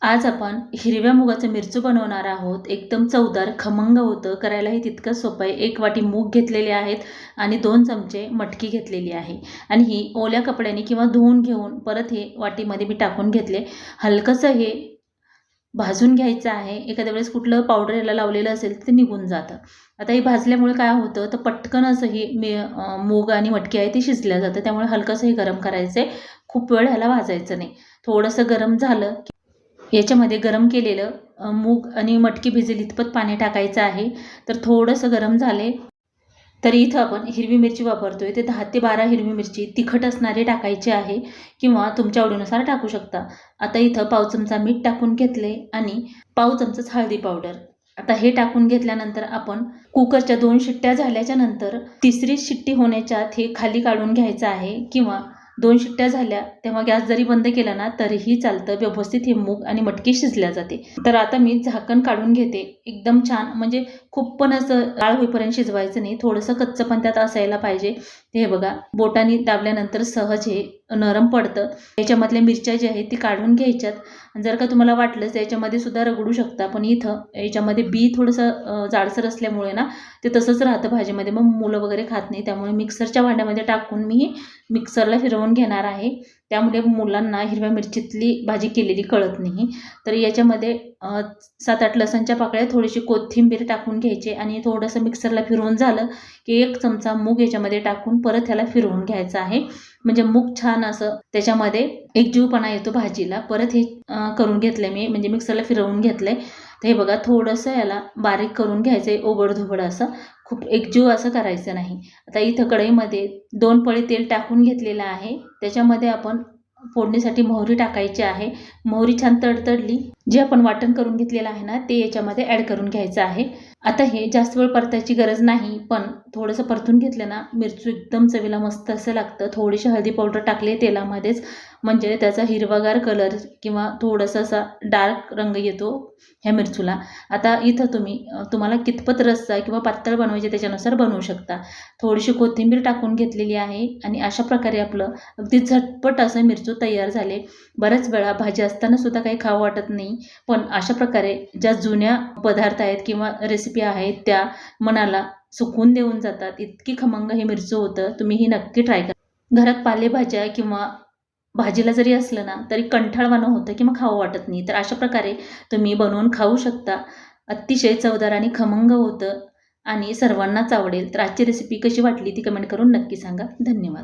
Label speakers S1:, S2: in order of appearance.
S1: आज आपण हिरव्या मुगाचं मिरचू बनवणार आहोत. एकदम चवदार, खमंग होतं. करायलाही तितकंच सोपं आहे. 1 वाटी मूग घेतलेले आहेत आणि 2 चमचे मटकी घेतलेली आहे आणि ही ओल्या कपड्याने किंवा धुवून घेऊन परत हे वाटीमध्ये मी टाकून घेतले. हलकंसं हे भाजून घ्यायचं आहे. एखाद्या वेळेस कुठलं पावडर याला लावलेलं असेल तर ते निघून जातं. आता हे भाजल्यामुळे काय होतं तर पटकन असं हे मूग आणि मटकी आहे ती शिजल्या जातं. त्यामुळे हलकंसं हे गरम करायचं आहे. खूप वेळ ह्याला भाजायचं नाही. थोडंसं गरम झालं याच्यामध्ये गरम केलेलं मूग आणि मटकी भिजेल इतपत पाणी टाकायचं आहे. तर थोडंसं गरम झाले तर इथं आपण हिरवी मिरची वापरतोय ते 10 ते 12 हिरवी मिरची तिखट असणारी टाकायची आहे किंवा तुमच्या आवडीनुसार टाकू शकता. आता इथं पाव चमचा मीठ टाकून घेतले आणि पाव चमचाच हळदी पावडर. आता हे टाकून घेतल्यानंतर आपण कुकरच्या 2 शिट्ट्या झाल्याच्या नंतर तिसरी शिट्टी होण्याच्या आत हे खाली काढून घ्यायचं आहे किंवा 2 शिट्ट्या झाल्या तेव्हा गॅस जरी बंद केला ना तरीही चालतं. व्यवस्थित हे मूग आणि मटकी शिजल्या जाते. तर आता मी झाकण काढून घेते. एकदम छान म्हणजे खूप पण असं लाल होईपर्यंत शिजवायचं नाही. थोडंसं कच्चं पण त्यात असायला पाहिजे. हे बघा बोटाने दाबल्यानंतर सहज हे नरम पडतं. याच्यामधल्या मिरच्या ज्या आहेत ती काढून घ्यायच्यात. जर का तुम्हाला वाटलंच याच्यामध्ये सुद्धा रगडू शकता, पण इथं याच्यामध्ये बी थोडंसं जाडसर असल्यामुळे ना ते तसंच राहतं भाजीमध्ये. मग मुलं वगैरे खात नाही. त्यामुळे मिक्सरच्या भांड्यामध्ये टाकून मी मिक्सरला फिरवून घेणार आहे. त्यामुळे मुलांना हिरव्या मिरचीतली भाजी केलेली कळत नाही. तर याच्यामध्ये 7-8 लसणच्या पाकळ्या, थोडीशी कोथिंबीर टाकून घ्यायची आणि थोडंसं मिक्सरला फिरवून झालं की 1 चमचा मूग याच्यामध्ये टाकून परत ह्याला फिरवून घ्यायचं आहे. म्हणजे मूग छान असं त्याच्यामध्ये एकजीवपणा येतो भाजीला. परत हे करून घेतलं मी, म्हणजे मिक्सरला फिरवून घेतलंय. तर हे बघा थोडंसं याला बारीक करून घ्यायचं आहे, ओबडधोबड असं. खूप एकजीव असं करायचं नाही. आता इथं कढईमध्ये 2 पळी तेल टाकून घेतलेलं आहे. त्याच्यामध्ये आपण फोडणीसाठी मोहरी टाकायची आहे. मोहरी छान तडतडली जे आपण वाटण करून घेतलेलं आहे ना ते याच्यामध्ये ॲड करून घ्यायचं आहे. आता हे जास्त वेळ परतायची गरज नाही, पण थोडंसं परतून घेतलं ना मिरचू एकदम चवीला मस्त असं लागतं. थोडीशी हळदी पावडर टाकली तेलामध्येच, म्हणजे त्याचा हिरवागार कलर किंवा थोडासा असा डार्क रंग येतो ह्या मिरचूला. आता इथं तुम्हाला कितपत रस्सा किंवा पातळ बनवायचे त्याच्यानुसार बनवू शकता. थोडीशी कोथिंबीर टाकून घेतलेली आहे आणि अशा प्रकारे आपलं अगदी झटपट असं मिरचू तयार झाले. बऱ्याच वेळा भाजी असताना सुद्धा काही खावं वाटत नाही, पण अशा प्रकारे ज्या जुन्या पदार्थ आहेत किंवा रेसिपी आहेत त्या मनाला सुकून देऊन जातात. इतकी खमंग हे मिरचू होतं. तुम्ही ही नक्की ट्राय करा. घरात पालेभाज्या किंवा भाजीला जरी असलं ना तरी कंटाळवाणं होतं किंवा खावं वाटत नाही. तर अशा प्रकारे तुम्ही बनवून खाऊ शकता. अतिशय चवदार आणि खमंग होतं आणि सर्वांनाच आवडेल. तर आजची रेसिपी कशी वाटली ती कमेंट करून नक्की सांगा. धन्यवाद.